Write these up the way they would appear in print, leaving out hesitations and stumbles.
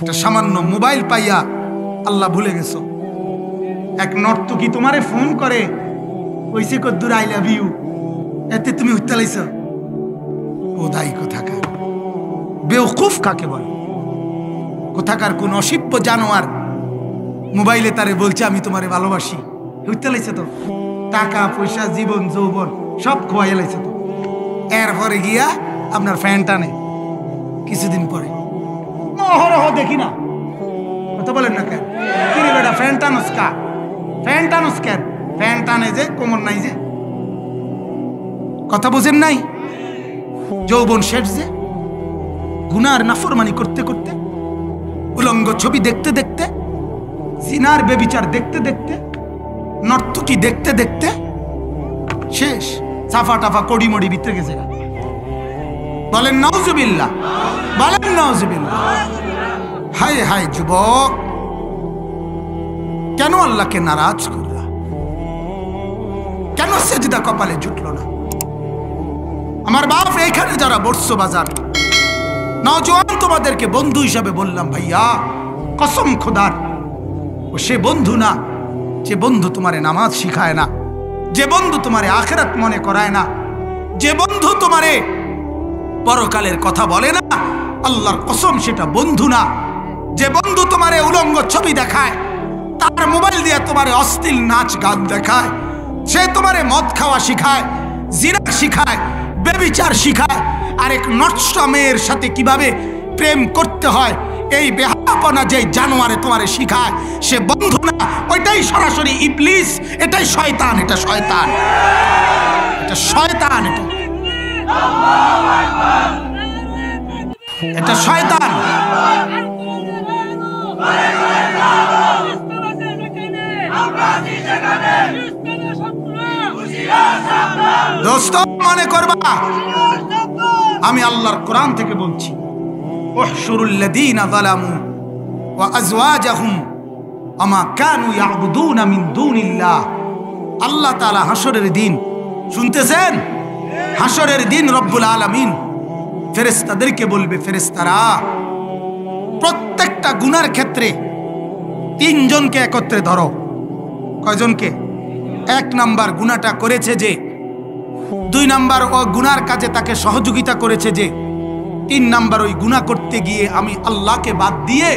একটা সামান্য মোবাইল পাইয়া আল্লাহ ভুলে গেছো। এক নর্তকী তোমারে ফোন করে ওইসে কদ্দুর আই লাভ ইউ, এতে তুমি উত্তালাইছ। ও দায়ী কোথাকার, বেওকুফ কাকে বলে? কোথাকার কোন অসিব্য জানোয়ার মোবাইলে তারে বলছে আমি তোমারে ভালোবাসি, উত্তালাইছে তো। টাকা পয়সা জীবন যৌবন সব খোয়াই লাইছে তো। এরপরে গিয়া আপনার ফ্যান টানে কিছুদিন পরে। অহরহ দেখি না, কথা বলেন না কেন? কি রে বেটা ফ্যান টানোস কা? ফ্যান টানোস কেন? ফ্যান টানে যে কোমর নাই যে, কথা বোঝেন নাই? যৌবন শেষ যে, গুনার নাফরমানি করতে করতে, উলঙ্গ ছবি দেখতে দেখতে, জিনার বেবিচার দেখতে দেখতে, নর্তকী দেখতে দেখতে শেষ। সাফা টাফা কড়িমড়ি ভিতরে গেছে। বলেন নাউজুবিল্লাহ, বলেন নাউজুবিল্লাহ। হায় হায় যুবক, কেন আল্লাহকে নারাজ করলা? কেন সেজদা কপালে জুটল না? আমার বাপ এইখানে যারা বর্ষ বাজার নওজোয়ান, তোমাদেরকে বন্ধু হিসাবে বললাম ভাইয়া, কসম খোদার, ও সে বন্ধু না যে বন্ধু তোমারে নামাজ শিখায় না, যে বন্ধু তোমারে আখিরাত মনে করায় না, যে বন্ধু তোমারে পরকালের কথা বলে না, আল্লাহর কসম সেটা বন্ধু না। যে বন্ধু তোমারে উলঙ্গ ছবি দেখায়, তার মোবাইল দিয়ে তোমারে অশ্লীল নাচ গান দেখায়, সে তোমারে মদ খাওয়া শিখায়, জিনা শিখায়, বেবিচার শিখায়, আরেক নষ্ট মেয়ের সাথে কিভাবে প্রেম করতে হয়, এই বেহায়াপনা যে জানোয়ারে তোমারে শিখায়, সে বন্ধু না, ওইটাই সরাসরি ইবলিস, এটাই শয়তান, এটা শয়তান, এটা শয়তান, এটা শয়তান। দোস্ত মনে করবা, আমি আল্লাহর কোরআন থেকে বলছি, উহশুরুল্লাযীনা যালামু ওয়া আজওয়াজাহুম আমা কানু ইয়াবুদুনা মিন দুনিল্লাহ। আল্লাহ তাআলা হাসরের দিন, শুনতেছেন? হাসরের দিন রব্বুল আলামিন ফেরেশতাদেরকে বলবে, ফেরেশতারা প্রত্যেকটা গুনার ক্ষেত্রে তিনজনকে একত্রে ধরো। কয়জনকে? এক নাম্বার গুনাহটা করেছে যে, দুই নাম্বার ও গুনার কাজে তাকে সহযোগিতা করেছে যে, তিন নাম্বার ওই গুনাহ করতে গিয়ে আমি আল্লাহকে বাদ দিয়ে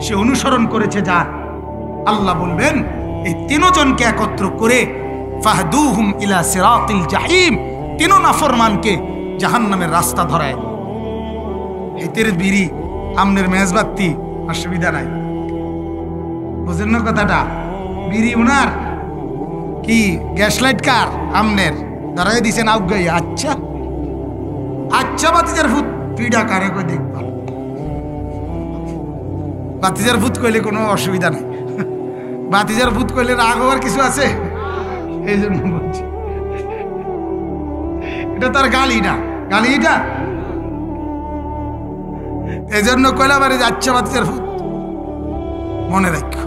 সে অনুসরণ করেছে যার। আল্লাহ বলবেন এই তিনজনকে একত্র করে ফাহদুহুম ইলা সিরাতিল জাহিম, তিন নাফরমানকে জাহান্নামের রাস্তা ধরায়। হেতের বিড়ি আমনের মেজবাতি, অসুবিধা নাই, বুঝেন না কথাটা? বিড়ি উনার কি গ্যাস লাইট কার আমনের ধরাই দিছেন আউগাই। আচ্ছা আচ্ছা, বাতিজার ভূত পিডা কারে কই দেখবা, বাতিজার ভূত কইলে কোনো অসুবিধা নাই। বাতিজার ভূত কইলে রাগ হওয়ার কিছু আছে? এই জন্য বলছি, এটা তার গালি না, গালি এটা এই জন্য কইলা বাড়ি যাচ্ছে বাতিজার ভূত। মনে রাখো,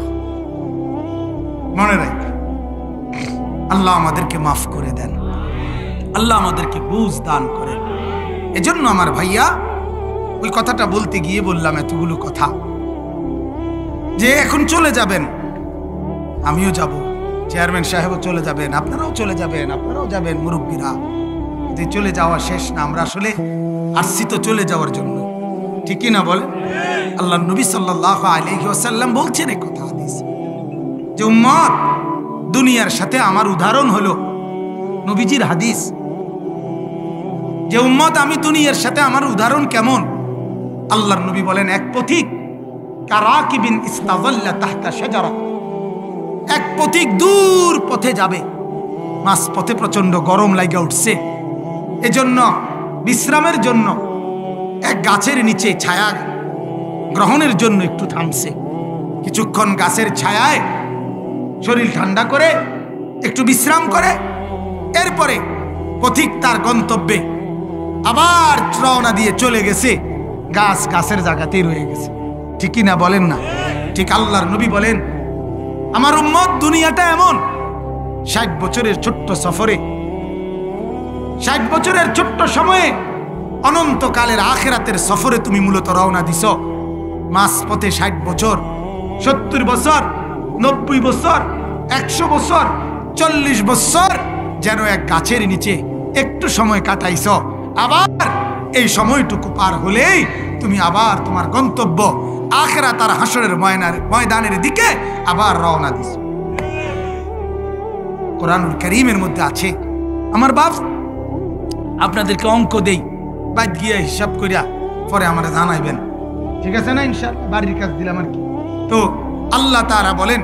মনে রাখো, আল্লাহ আমাদেরকে মাফ করে দেন, আল্লাহ আমাদেরকে বুঝ দান করেন। এজন্য আমার ভাইয়া ওই কথাটা বলতে গিয়ে বললাম এতগুলো কথা, যে এখন চলে যাবেন, আমিও যাব, চেয়ারম্যান সাহেবও চলে যাবেন, আপনারাও চলে যাবেন, আপনারাও যাবেন, মুরব্বীরা। চলে যাওয়া শেষ না, আমরা আসলে আসছি তো চলে যাওয়ার জন্য, ঠিক কি না বলে? আল্লাহ নবী সাল্লাল্লাহু আলাইহি ওয়াসাল্লাম বলছেন এই কথা হাদিস, যে উম্মত দুনিয়ার সাথে আমার উদাহরণ হলো, নবীজির হাদিস, যে উম্মত আমি দুনিয়ার সাথে আমার উদাহরণ কেমন? আল্লাহর নবী বলেন এক পথিক কারাকিবিন ইস্তাযাল্লা তাহতা শাজারা, এক পথিক দূর পথে যাবে, মাঝ পথে প্রচন্ড গরম লাগা উঠছে, এজন্য বিশ্রামের জন্য এক গাছের নিচে ছায়া গ্রহণের জন্য একটু থামছে, কিছুক্ষণ গাছের ছায়ায় শরীর ঠান্ডা করে একটু বিশ্রাম করে, এরপরে পথিক তার গন্তব্যে আবার রওনা দিয়ে চলে গেছে, গাছ গাছের জায়গাতেই রয়ে গেছে, ঠিক কি না বলেন না? ঠিক আল্লাহর নবী বলেন আমার উম্মত দুনিয়াটা এমন 60 বছরের ছোট্ট সফরে, 60 বছরের ছোট্ট সময়ে অনন্তকালের আখিরাতের সফরে তুমি মূলত রওনা দিছ। মাঝপথে 60 বছর, 70 বছর, 90 বছর, 100 বছর, 40 বছর যেন এক গাছের নিচে একটু সময় কাটাইছ, আবার এই সময়টুকু পার হলেই তুমি আবার তোমার গন্তব্য আখিরাত আর হাসরের ময়দানের দিকে আবার রওনা দিছ। কোরআনুল কারীমের মধ্যে আছে। আমার বাপ আপনাদেরকে অঙ্ক দেই, বাদ গিয়ে হিসাব করিয়া পরে আমরা জানাইবেন, ঠিক আছে না? ইনশাআল্লাহ বাড়ির কাজ দিলাম আর কি। তো আল্লাহ তাআলা বলেন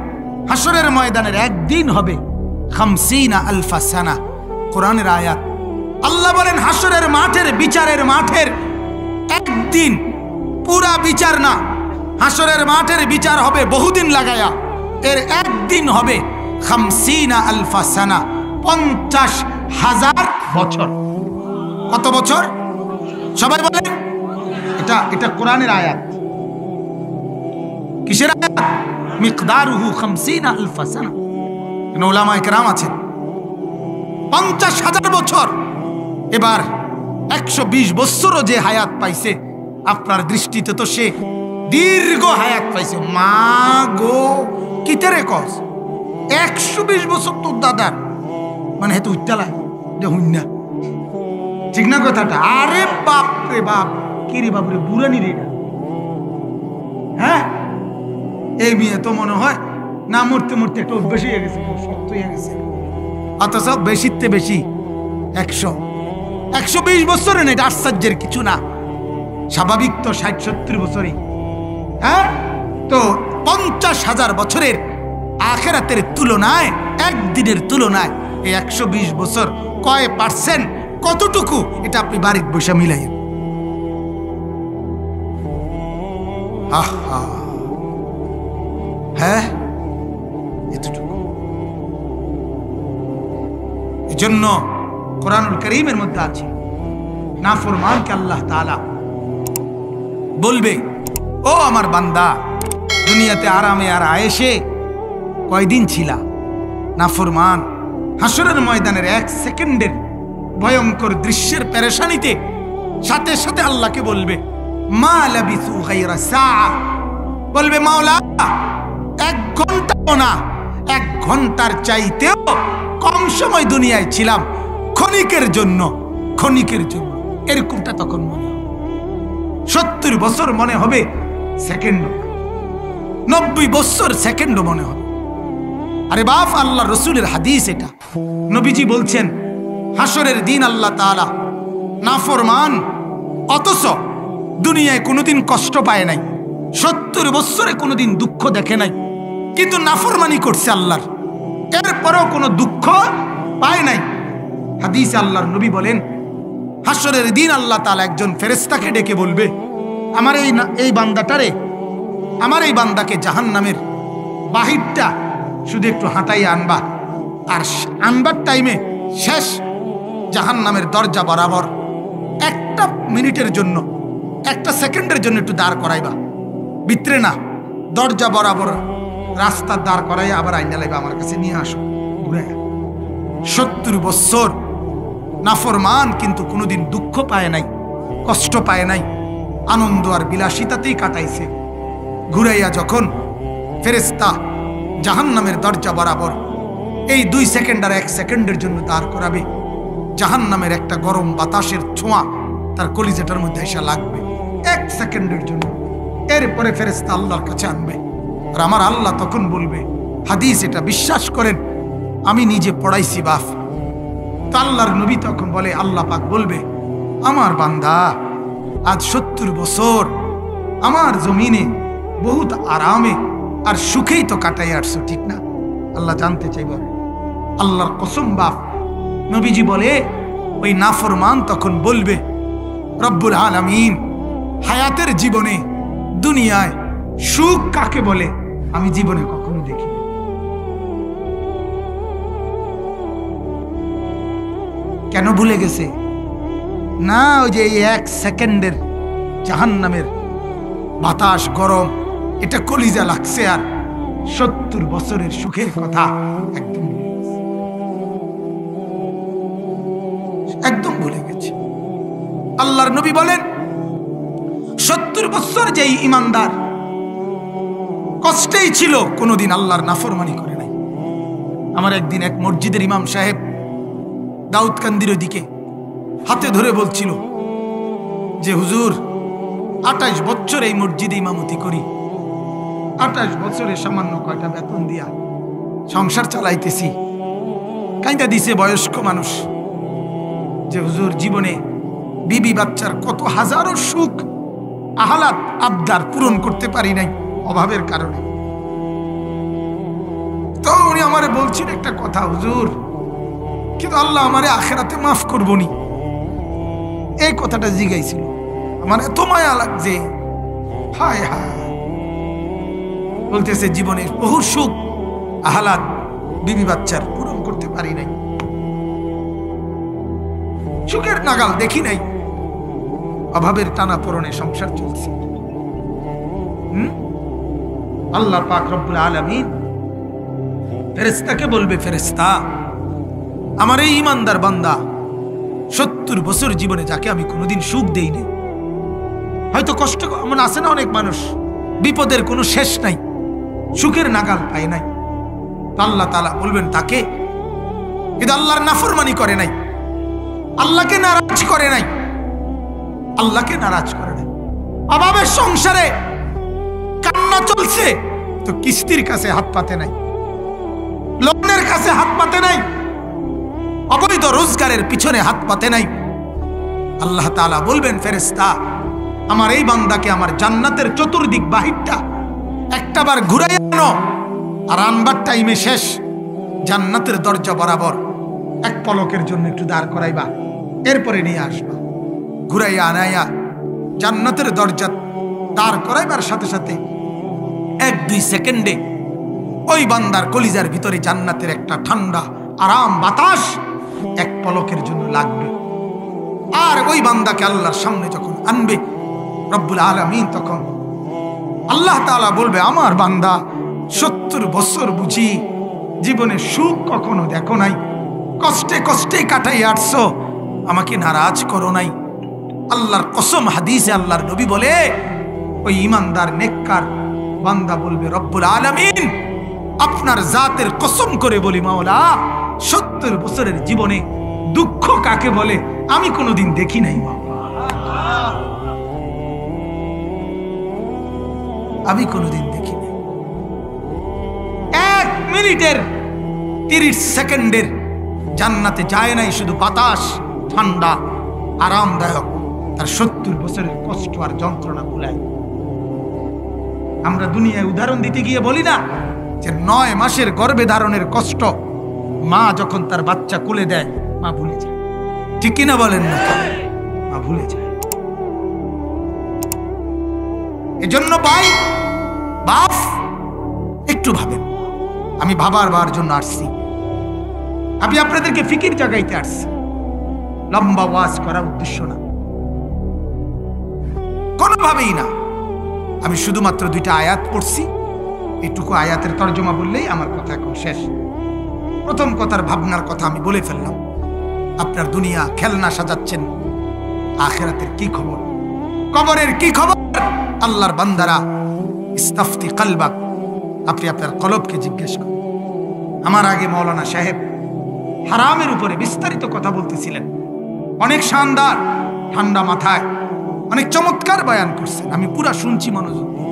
হাসরের ময়দানের একদিন হবে 50 আলফা সানা। কোরআনের আয়াত। আল্লাহ বলেন হাসরের মাঠের বিচারের মাঠের একদিন, পুরা বিচার না, হাসরের মাঠের বিচার হবে বহুদিন লাগায়া, এর একদিন হবে 50 আলফা সানা, 50,000 বছর। কত বছর? সবাই বলেন। এটা কোরআনের আয়াত। কিসের আয়াত? মিকদারুহু 50 আলফা সানা। উলামায়ে কেরাম আছেন 50,000 বছর। এবার 120 বছরও যে হায়াত পাইছে, আপনার দৃষ্টিতে তো সে দীর্ঘ হায়াত পাইছে। মা গো, কিতেরে কস 120 বছর তোর দাদার, মানে হেতু উত্তালা দেখুন না, ঠিক না কথাটা? আরে বাপ রে বাপ, কি রে বাপ রে, বুড়ানি রে এটা। হ্যাঁ, এই মেয়ে তো মনে হয় না মরতে মরতে একটু অভ্যাস হয়ে গেছে, শক্ত হয়ে গেছে। অথচ বেশিতে বেশি 120 বছরে না, এটা আশ্চর্যের কিছু না। স্বাভাবিক তো 60-70 বছরই। হ্যাঁ, তো 50,000 বছরের আখিরাতের তুলনায়, একদিনের তুলনায় এই 120 বছর কয় পার্সেন্ট, কতটুকু, এটা আপনি বাড়ির বসে মিলাই। হ্যাঁ, এতটুকু। এজন্য কোরআনুল কারীমের মধ্যে আছে, নাফরমানকে আল্লাহ তাআলা বলবে, ও আমার বান্দা, দুনিয়াতে আরামে আর আয়েশে কয়দিন ছিলা? নাফরমান হাসরের ময়দানের 1 সেকেন্ডের ভয়ঙ্কর দৃশ্যের পেরেশানিতে সাথে সাথে আল্লাহকে বলবে, মা লাবিসু গায়রা সাআ, বলবে মাওলা 1 ঘন্টাও না, 1 ঘন্টার চাইতেও কম সময় দুনিয়ায় ছিলাম, ক্ষণিকের জন্য, ক্ষণিকের জন্য। এরকমটা তখন মনে হবে। 70 বছর মনে হবে সেকেন্ড, 90 বছর সেকেন্ড মনে হবে। আরে বাপ, আল্লাহ রসুলের হাদিস এটা। নবীজি বলছেন হাসরের দিন আল্লাহ তাআলা নাফরমান অথচ দুনিয়ায় কোনোদিন কষ্ট পায় নাই, 70 বছরে কোনোদিন দুঃখ দেখে নাই, কিন্তু নাফরমানি করছে আল্লাহর, এরপরেও কোনো দুঃখ পায় নাই। হাদিসে আল্লাহর নবী বলেন হাসরের দিন আল্লাহ তাআলা একজন ফেরেশতাকে ডেকে বলবে, আমার এই বান্দাটারে, আমার এই বান্দাকে জাহান্নামের বাহিরটা শুধু একটু হাঁটাই আনবা, আর আনবার টাইমে শেষ জাহান্নামের দরজা বরাবর 1 মিনিটের জন্য, 1 সেকেন্ডের জন্য একটু দাঁড় করাইবা, ভিতরে না, দরজা বরাবর রাস্তা দাঁড় করাই আবার আইনা লাইবা, আমার কাছে নিয়ে আসো ঘুরে। 70 বছর নাফরমান কিন্তু কোনোদিন দুঃখ পায় নাই, কষ্ট পায় নাই, আনন্দ আর বিলাসিতাতেই কাটাইছে। ঘুরাইয়া যখন ফেরেশতা জাহান্নামের দরজা বরাবর এই 2 সেকেন্ড আর 1 সেকেন্ডের জন্য দাঁড় করাবে, জাহান্নামের একটা গরম বাতাসের ছোঁয়া তার কলিজাটার মধ্যে এসে লাগবে 1 সেকেন্ডের জন্য। এরপরে ফেরেশতা আল্লাহর কাছে আনবে, আর আমার আল্লাহ তখন বলবে, হাদিস এটা, বিশ্বাস করেন আমি নিজে পড়াইছি বাপ। তো আল্লাহর নবী তখন বলে, আল্লাহ পাক বলবে, আমার বান্দা আজ 70 বছর আমার জমিনে বহুত আরামে আর সুখেই তো কাটাই আসছো, ঠিক না? আল্লাহ জানতে চাইবে। আল্লাহর কসম বাপ, নবীজি বলে ওই নাফরমান তখন বলবে, রব্বুল আলামিন হায়াতের জীবনে দুনিয়ায় সুখ কাকে বলে আমি জীবনে কখনো দেখিনি। কেন ভুলে গেছে? না, ওই যে 1 সেকেন্ডের জাহান্নামের বাতাস গরম, এটা কলিজা লাগছে, আর 70 বছরের সুখের কথা একদম ভুলে গেছে। আল্লাহর নবী বলেন 70 বছর যেই ইমানদার কষ্টেই ছিল, কোনোদিন আল্লাহর নাফরমানি করে নাই। আমার একদিন এক মসজিদের ইমাম সাহেব দাউদকান্দির দিকে হাতে ধরে বলছিল যে হুজুর 28 বছর এই মসজিদে ইমামতি করি, 28 বছরে সামান্য কয়টা বেতন দিয়া সংসার চালাইতেছি। কাইন্দা দিছে বয়স্ক মানুষ যে হুজুর জীবনে বিবি বাচ্চার কত হাজারো সুখ আহলাদ আবদার পূরণ করতে পারি নাই অভাবের কারণে। তো উনি আমারে বলছেন একটা কথা, হুজুর কিন্তু আল্লাহ আমারে আখেরাতে মাফ করবনি। এই কথাটা জিগাইছিল, আমার এত মায়া লাগছে। হায় হায়, বলতেছে জীবনের বহু সুখ আহলাদ বিবি বাচ্চার পূরণ করতে পারি নাই, সুখের নাগাল দেখি নাই, অভাবের টানা পূরণে সংসার চলছে। আল্লাহ পাক রব্বুল আলামিন ফেরেশতাকে বলবে, ফেরেশতা আমার এই ইমানদার বান্দা 70 বছর জীবনে যাকে আমি কোনোদিন সুখ দেইনি, হয়তো কষ্ট, এমন আছে না অনেক মানুষ বিপদের কোনো শেষ নাই, সুখের নাগাল পায় নাই। আল্লাহ তাআলা বলবেন তাকে, কিন্তু আল্লাহর নাফরমানি করে নাই, আল্লাহকে নারাজ করে নাই, আল্লাহকে নারাজ করে নাই, অভাবের সংসারে কান্না চলছে তো কিস্তির কাছে হাত পাতে নাই, লোনের কাছে হাত পাতে নাই, অবৈধ রোজগারের পিছনে হাত পাতে নাই। আল্লাহ তাআলা বলবেন, ফেরেশতা আমার এই বান্দাকে আমার জান্নাতের চতুর্দিক বাহিরটা একটাবার ঘুরাই আনো, আর আনবার টাইমে শেষ, জান্নাতের দরজা বরাবর এক পলকের জন্য একটু দাঁড় করাইবা, এরপরে নিয়ে আসবা। ঘুরাইয়া আনাইয়া জান্নাতের দরজা দাঁড় করাইবার সাথে সাথে 1-2 সেকেন্ডে ওই বান্দার কলিজার ভিতরে জান্নাতের একটা ঠান্ডা আরাম বাতাস এক পলকের জন্য লাগবে। আর ওই বান্দাকে আল্লাহর সামনে যখন আনবে রব্বুল আলামিন, তখন আল্লাহ তাআলা বলবে, আমার বান্দা 70 বছর বুঝি জীবনে সুখ কখনো দেখো নাই, কষ্টে কষ্টে কাটাই আসছো, আমাকে নারাজ করো নাই। আল্লাহর কসম, হাদিসে আল্লাহর নবী বলে, ওই ইমানদার নেককার বান্দা বলবে, রব্বুল আলামিন আপনার জাতের কসম করে বলি মাওলা, 70 বছরের জীবনে দুঃখ কাকে বলে আমি কোনোদিন দেখি নাই, আমি কোনোদিন দেখি নাই। 1 মিনিটের 30 সেকেন্ডের জান্নাতে যায় নাই শুধু বাতাস, ঠান্ডা আরামদায়ক, তার 70 বছরের কষ্ট আর যন্ত্রণা ভুলায়। আমরা দুনিয়ায় উদাহরণ দিতে গিয়ে বলি না যে 9 মাসের গর্ভে ধারণের কষ্ট মা যখন তার বাচ্চা কোলে দেয় মা ভুলে যায়, ঠিক কিনা বলেন না? মা ভুলে যায়। এজন্য ভাই বাপ একটু ভাবেন, আমি ভাবার জন্য আসছি, আমি আপনাদেরকে ফিকির জাগাইতে আসছি, লম্বা ওয়াজ করার উদ্দেশ্য না, কোনোভাবেই না। আমি শুধুমাত্র 2টা আয়াত পড়ছি, এটুকু আয়াতের তর্জমা বললেই আমার কথা এখন শেষ। প্রথম কথার ভাবনার কথা আমি বলে ফেললাম। আপনার দুনিয়া খেলনা সাজাচ্ছেন, আখিরাতের কি খবর, কবরের কি খবর? আল্লাহর বান্দারা, ইস্তাফতি কলবাক, আপনি আপনার কলবকে জিজ্ঞেস করেন। আমার আগে মাওলানা সাহেব হারামের উপরে বিস্তারিত কথা বলতেছিলেন, অনেক শানদার ঠান্ডা মাথায় অনেক চমৎকার বয়ান করছেন, আমি পুরা শুনছি মনোযোগ দিয়ে।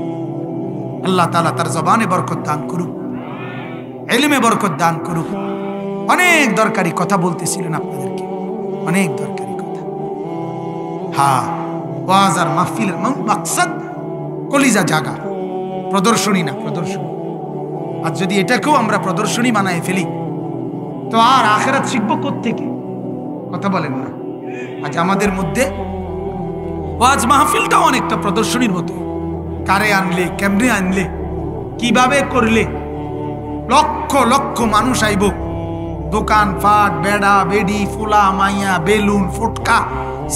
আল্লাহ তাআলা তার জবানে বরকত দান করুক, ইলমে বরকত দান করুক। অনেক দরকারি কথা বলতেছিলেন আপনাদেরকে, অনেক দরকারি কথা। হ্যাঁ, ওয়াজ আর মাহফিলের মাকসাদ কলিজা জাগা, প্রদর্শনী না, প্রদর্শনী। আর যদি এটাকেও আমরা প্রদর্শনী বানায় ফেলি তো আর আখিরাত শিখবো কোত্থেকে? কথা বলেন না? আজ আমাদের মধ্যে ওয়াজ মাহফিলটাও অনেকটা প্রদর্শনীর মতো। কারে আনলে, কেমনে আনলে, কিভাবে করলে লক্ষ লক্ষ মানুষ আইব, দোকান ফাট, বেড়া বেডি, ফুলা মাইয়া, বেলুন, ফুটকা,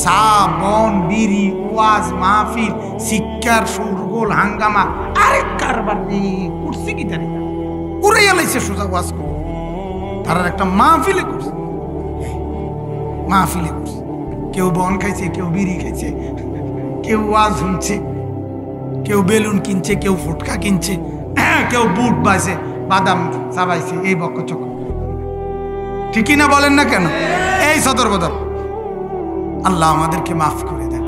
চা, বন, বিড়ি, ওয়াজ মাহফিল, শিক্ষার শোরগোল, হাঙ্গামা, আরেক কারবার করছে কি জানি না, উড়াইয়া লাইছে সোজা ওয়াজ করে। তারা একটা মাহফিলে করছে, মাহফিলে করছে, কেউ বন খাইছে, কেউ বিড়ি খাইছে, কেউ ওয়াজ শুনছে, কেউ বেলুন কিনছে, কেউ ফুটকা কিনছে, কেউ বুট বাইছে, বাদাম চাবাইছে, এই বক্ক চক্র। ঠিকই না বলেন না কেন? এই সতর্কতা, আল্লাহ আমাদেরকে মাফ করে দেন।